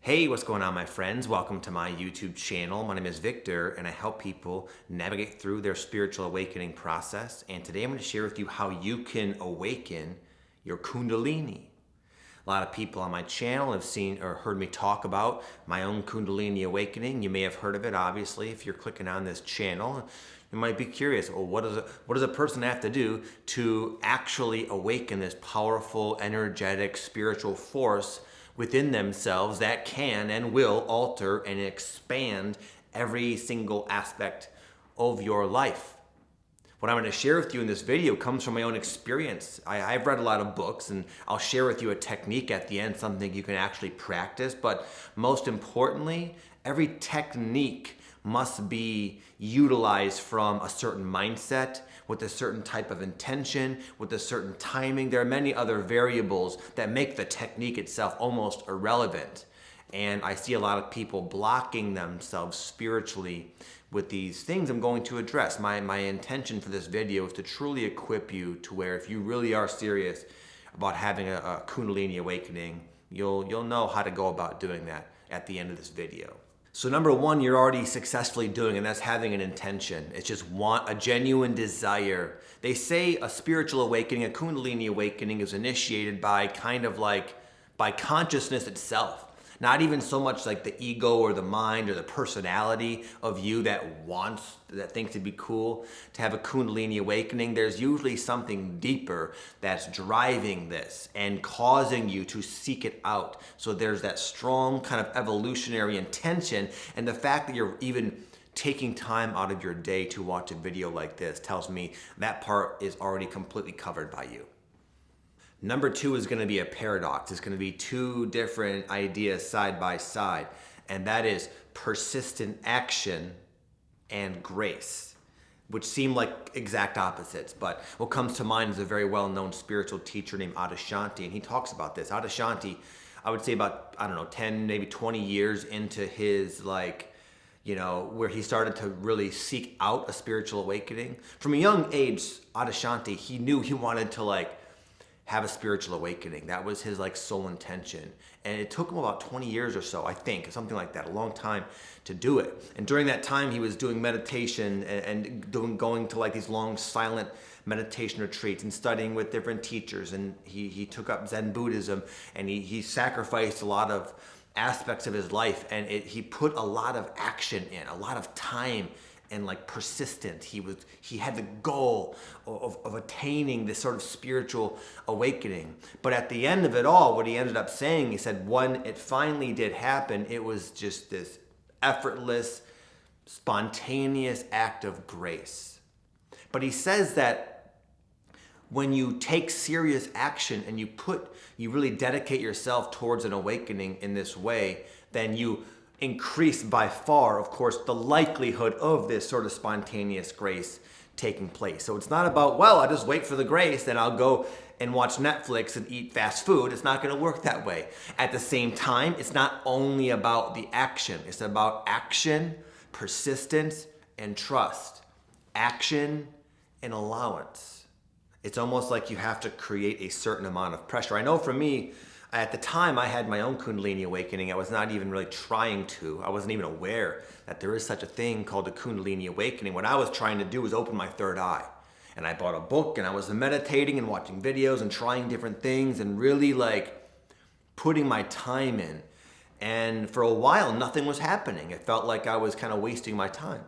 Hey, what's going on, my friends? Welcome to my YouTube channel. My name is Victor, and I help people navigate through their spiritual awakening process. And today I'm going to share with you how you can awaken your Kundalini. A lot of people on my channel have seen or heard me talk about my own Kundalini awakening. You may have heard of it, obviously, if you're clicking on this channel. You might be curious, well, what does a person have to do to actually awaken this powerful, energetic, spiritual force within themselves that can and will alter and expand every single aspect of your life? What I'm going to share with you in this video comes from my own experience. I've read a lot of books, and I'll share with you a technique at the end, something you can actually practice. But most importantly, every technique must be utilized from a certain mindset, with a certain type of intention, with a certain timing. There are many other variables that make the technique itself almost irrelevant. And I see a lot of people blocking themselves spiritually with these things I'm going to address. My intention for this video is to truly equip you to where if you really are serious about having a Kundalini awakening, you'll know how to go about doing that at the end of this video. So number one, you're already successfully doing, and that's having an intention. It's just a genuine desire. They say a spiritual awakening, a Kundalini awakening, is initiated by by consciousness itself. Not even so much like the ego or the mind or the personality of you that thinks it'd be cool to have a Kundalini awakening. There's usually something deeper that's driving this and causing you to seek it out. So there's that strong kind of evolutionary intention, and the fact that you're even taking time out of your day to watch a video like this tells me that part is already completely covered by you. Number two is going to be a paradox. It's going to be two different ideas side by side, and that is persistent action and grace, which seem like exact opposites. But what comes to mind is a very well-known spiritual teacher named Oddo, and he talks about this. Oddo, I would say about, 10, maybe 20 years into his where he started to really seek out a spiritual awakening. From a young age, Oddo, he knew he wanted to have a spiritual awakening. That was his soul intention. And it took him about 20 years or so, I think, something like that, a long time to do it. And during that time, he was doing meditation and going to these long silent meditation retreats and studying with different teachers. And he took up Zen Buddhism, and he sacrificed a lot of aspects of his life. And he put a lot of action in, a lot of time and persistent. He had the goal of attaining this sort of spiritual awakening. But at the end of it all, what he ended up saying, he said, when it finally did happen, it was just this effortless, spontaneous act of grace. But he says that when you take serious action and you really dedicate yourself towards an awakening in this way, then you increase by far, of course, the likelihood of this sort of spontaneous grace taking place. So it's not about, well, I'll just wait for the grace, then I'll go and watch Netflix and eat fast food. It's not going to work that way. At the same time, it's not only about the action. It's about action, persistence, and trust. Action and allowance. It's almost like you have to create a certain amount of pressure. I know for me, at the time I had my own Kundalini awakening, I was not even really trying to. I wasn't even aware that there is such a thing called a Kundalini awakening. What I was trying to do was open my third eye. And I bought a book, and I was meditating and watching videos and trying different things and really putting my time in. And for a while, nothing was happening. It felt like I was kind of wasting my time.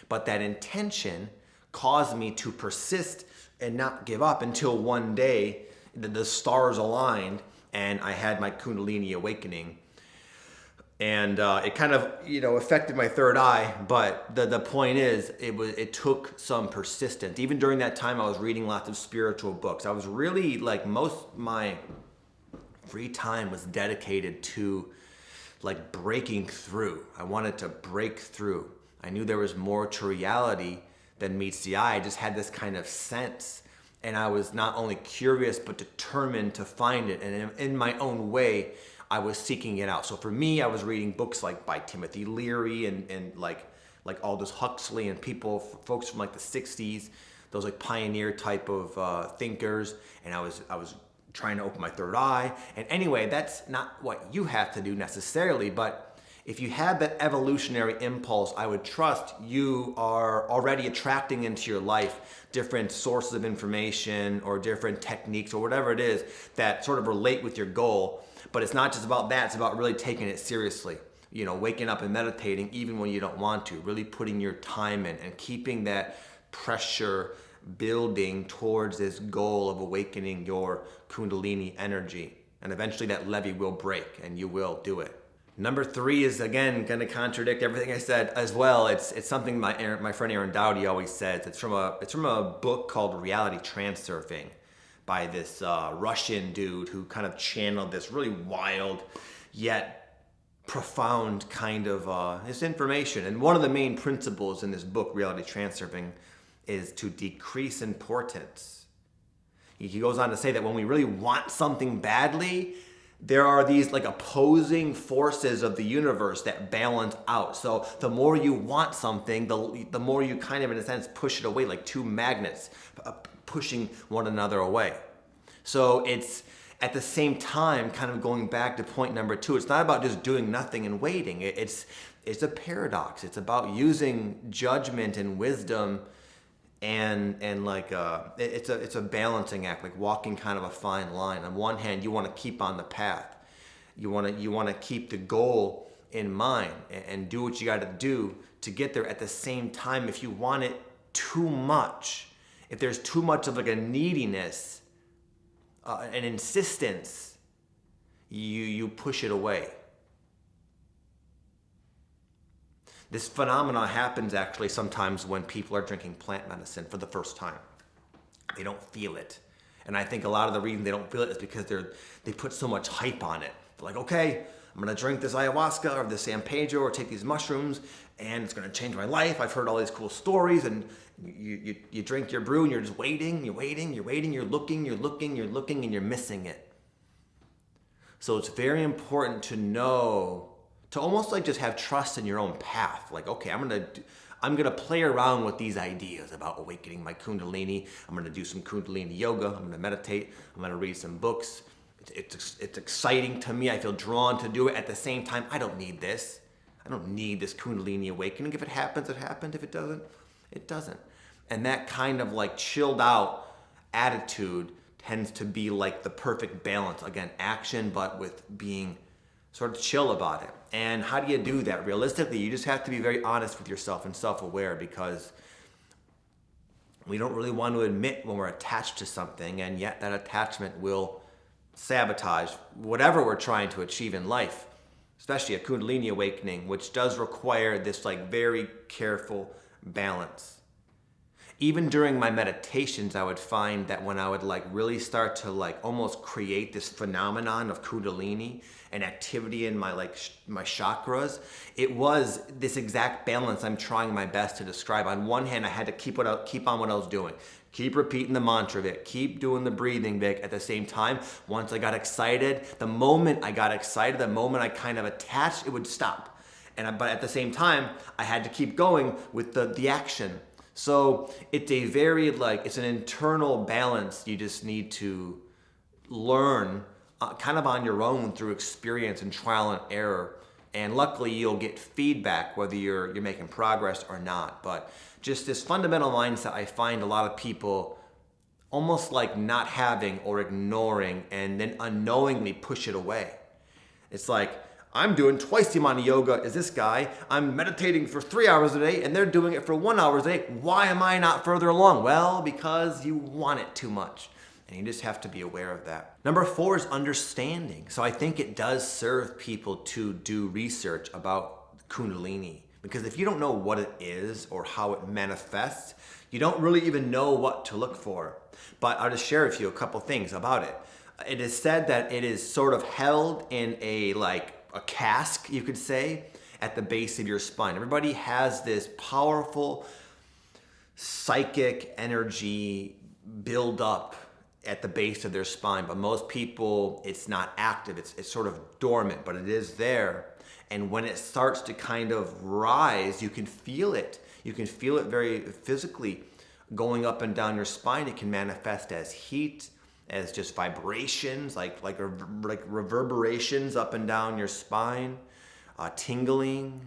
But that intention caused me to persist and not give up until one day the stars aligned and I had my Kundalini awakening. And it kind of, affected my third eye. But the point is, it took some persistence. Even during that time, I was reading lots of spiritual books. I was really most my free time was dedicated to breaking through. I wanted to break through. I knew there was more to reality than meets the eye. I just had this kind of sense. And I was not only curious, but determined to find it. And in my own way, I was seeking it out. So for me, I was reading books by Timothy Leary and Aldous Huxley and folks from the 60s, those pioneer type of thinkers. And I was trying to open my third eye. And anyway, that's not what you have to do necessarily, but if you have that evolutionary impulse, I would trust you are already attracting into your life different sources of information or different techniques or whatever it is that sort of relate with your goal. But it's not just about that, it's about really taking it seriously. You know, waking up and meditating even when you don't want to, really putting your time in and keeping that pressure building towards this goal of awakening your Kundalini energy. And eventually that levee will break and you will do it. Number 3 is, again, going to contradict everything I said as well. It's something my friend Aaron Dowdy always says. It's from a book called Reality Transurfing by this Russian dude who kind of channeled this really wild yet profound kind of his information. And one of the main principles in this book, Reality Transurfing, is to decrease importance. He goes on to say that when we really want something badly, there are these like opposing forces of the universe that balance out. So the more you want something, the more you kind of, in a sense, push it away, like two magnets pushing one another away. So it's at the same time, kind of going back to point number 2, it's not about just doing nothing and waiting. It's a paradox. It's about using judgment and wisdom and like it's a balancing act, like walking kind of a fine line. On one hand, you want to keep on the path. You want to keep the goal in mind and do what you got to do to get there. At the same time, if you want it too much, if there's too much of like a neediness, an insistence, you push it away. This phenomenon happens actually sometimes when people are drinking plant medicine for the first time. They don't feel it. And I think a lot of the reason they don't feel it is because they put so much hype on it. They're like, okay, I'm gonna drink this ayahuasca or this San Pedro or take these mushrooms and it's gonna change my life. I've heard all these cool stories, and you drink your brew and you're just waiting, you're looking, and you're missing it. So it's very important to know, to almost like just have trust in your own path. Like, okay, I'm gonna play around with these ideas about awakening my Kundalini. I'm gonna do some Kundalini yoga. I'm gonna meditate. I'm gonna read some books. It's exciting to me. I feel drawn to do it. At the same time, I don't need this. I don't need this Kundalini awakening. If it happens, it happened. If it doesn't, it doesn't. And that kind of like chilled out attitude tends to be like the perfect balance. Again, action, but with being sort of chill about it. And how do you do that? Realistically, you just have to be very honest with yourself and self-aware, because we don't really want to admit when we're attached to something, and yet that attachment will sabotage whatever we're trying to achieve in life, especially a Kundalini awakening, which does require this like very careful balance. Even during my meditations, I would find that when I would like really start to like almost create this phenomenon of Kundalini and activity in my my chakras, it was this exact balance I'm trying my best to describe. On one hand, I had to keep on what I was doing. Keep repeating the mantra, Vic. Keep doing the breathing, Vic. At the same time, once I got excited, the moment I kind of attached, it would stop. But at the same time, I had to keep going with the action. So it's a very it's an internal balance you just need to learn kind of on your own through experience and trial and error. And luckily you'll get feedback whether you're making progress or not. But just this fundamental mindset, I find a lot of people almost like not having or ignoring, and then unknowingly push it away. It's like, I'm doing twice the amount of yoga as this guy. I'm meditating for 3 hours a day and they're doing it for 1 hour a day. Why am I not further along? Well, because you want it too much. And you just have to be aware of that. Number 4 is understanding. So I think it does serve people to do research about Kundalini, because if you don't know what it is or how it manifests, you don't really even know what to look for. But I'll just share with you a couple things about it. It is said that it is sort of held in a cask, you could say, at the base of your spine. Everybody has this powerful psychic energy build up at the base of their spine, but most people, it's not active. It's sort of dormant, but it is there. And when it starts to kind of rise, you can feel it. You can feel it very physically going up and down your spine. It can manifest as heat, as just vibrations, like reverberations up and down your spine, tingling.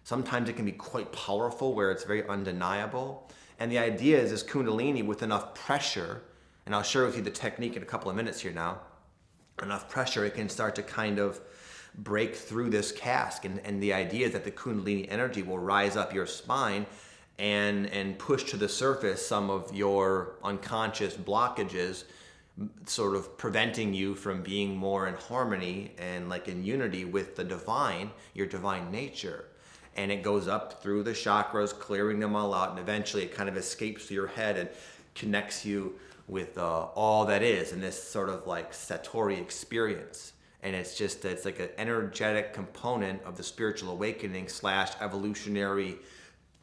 Sometimes it can be quite powerful where it's very undeniable. And the idea is this Kundalini with enough pressure, and I'll share with you the technique in a couple of minutes here now, enough pressure, it can start to kind of break through this cask. And the idea is that the Kundalini energy will rise up your spine and push to the surface some of your unconscious blockages, sort of preventing you from being more in harmony and like in unity with the divine, your divine nature. And it goes up through the chakras, clearing them all out, and eventually it kind of escapes through your head and connects you with all that is in this sort of like Satori experience. And it's like an energetic component of the spiritual awakening / evolutionary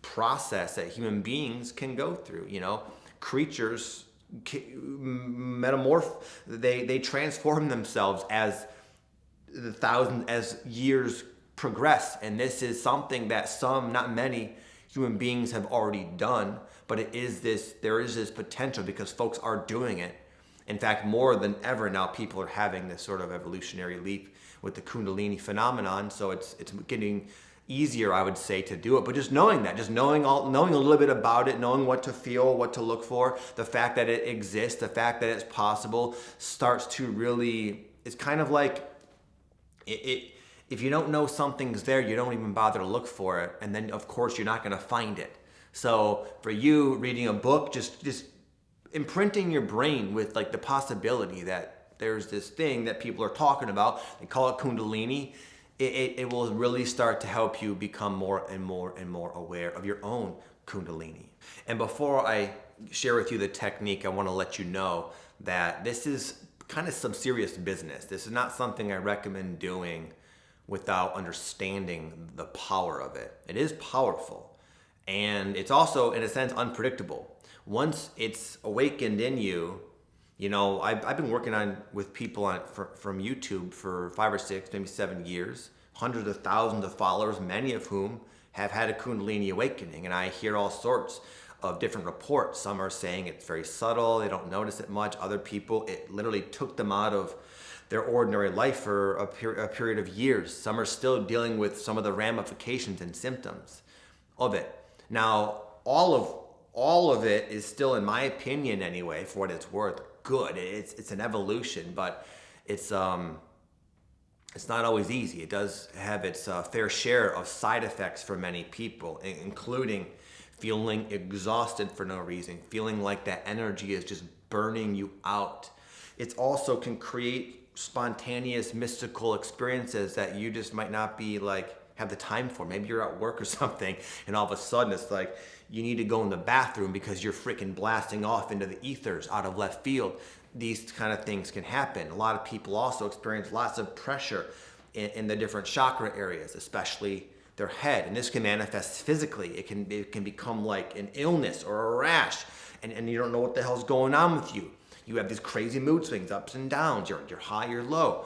process that human beings can go through. You know, creatures metamorph, they transform themselves as as years progress. And this is something that some, not many, human beings have already done, but there is this potential because folks are doing it. In fact, more than ever now, people are having this sort of evolutionary leap with the Kundalini phenomenon. So it's getting easier, I would say, to do it. But just knowing that, knowing a little bit about it, knowing what to feel, what to look for, the fact that it exists, the fact that it's possible, starts to really, it's kind of like if you don't know something's there, you don't even bother to look for it. And then, of course, you're not going to find it. So for you, reading a book, just imprinting your brain with like the possibility that there's this thing that people are talking about, they call it Kundalini, it will really start to help you become more and more and more aware of your own Kundalini. And before I share with you the technique, I want to let you know that this is kind of some serious business. This is not something I recommend doing without understanding the power of it. It is powerful, and it's also, in a sense, unpredictable. Once it's awakened in you, you know, I've been working with people from YouTube for 5 or 6, maybe 7 years, hundreds of thousands of followers, many of whom have had a Kundalini awakening, and I hear all sorts of different reports. Some are saying it's very subtle, they don't notice it much. Other people, it literally took them out of their ordinary life for a period of years. Some are still dealing with some of the ramifications and symptoms of it. Now, all of it is still, in my opinion anyway, for what it's worth, good. It's an evolution, but it's not always easy. It does have its fair share of side effects for many people, including feeling exhausted for no reason, feeling like that energy is just burning you out. It also can create spontaneous mystical experiences that you just might not be like have the time for. Maybe you're at work or something, and all of a sudden it's like you need to go in the bathroom because you're freaking blasting off into the ethers out of left field. These kind of things can happen. A lot of people also experience lots of pressure in the different chakra areas, especially their head, and this can manifest physically. It can become like an illness or a rash, and you don't know what the hell's going on with you. You have these crazy mood swings, ups and downs. You're high, you're low.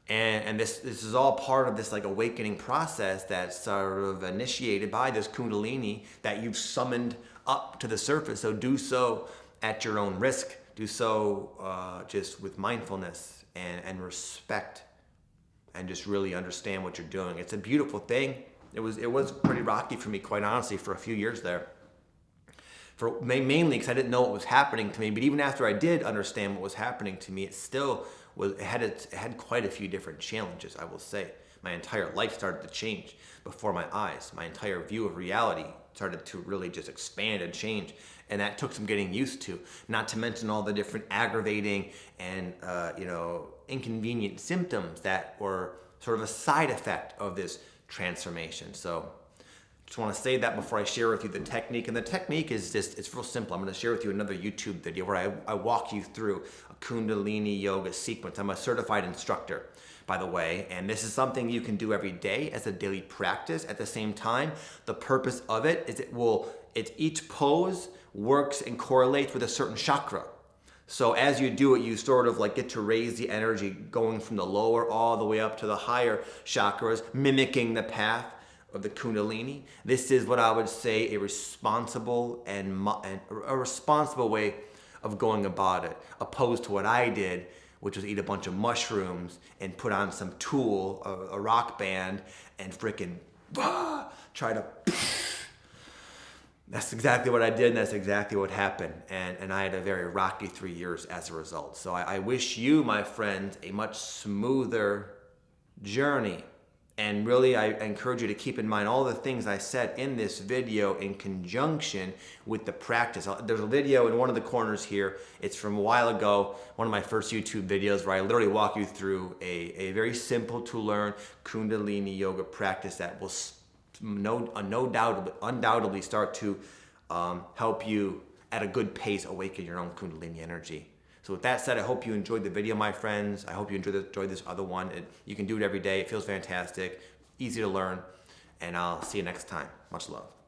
And this is all part of this like awakening process that's sort of initiated by this Kundalini that you've summoned up to the surface. So do so at your own risk. Do so just with mindfulness and respect, and just really understand what you're doing. It's a beautiful thing. It was pretty rocky for me, quite honestly, for a few years there. Mainly because I didn't know what was happening to me. But even after I did understand what was happening to me, it had quite a few different challenges, I will say. My entire life started to change before my eyes. My entire view of reality started to really just expand and change. And that took some getting used to, not to mention all the different aggravating and inconvenient symptoms that were sort of a side effect of this transformation. So just want to say that before I share with you the technique. And the technique is it's real simple. I'm going to share with you another YouTube video where I walk you through a Kundalini yoga sequence. I'm a certified instructor, by the way, and this is something you can do every day as a daily practice. At the same time, the purpose of it is each pose works and correlates with a certain chakra. So as you do it, you sort of like get to raise the energy going from the lower all the way up to the higher chakras, mimicking the path of the Kundalini. This is what I would say a responsible way of going about it, opposed to what I did, which was eat a bunch of mushrooms and put on some Tool, a rock band, and freaking try to. That's exactly what I did, and that's exactly what happened. And I had a very rocky 3 years as a result. So I wish you, my friends, a much smoother journey. And really, I encourage you to keep in mind all the things I said in this video in conjunction with the practice. There's a video in one of the corners here. It's from a while ago, one of my first YouTube videos, where I literally walk you through a very simple to learn Kundalini yoga practice that will undoubtedly start to help you at a good pace awaken your own Kundalini energy. So with that said, I hope you enjoyed the video, my friends. I hope you enjoyed this other one. You can do it every day. It feels fantastic, easy to learn, and I'll see you next time. Much love.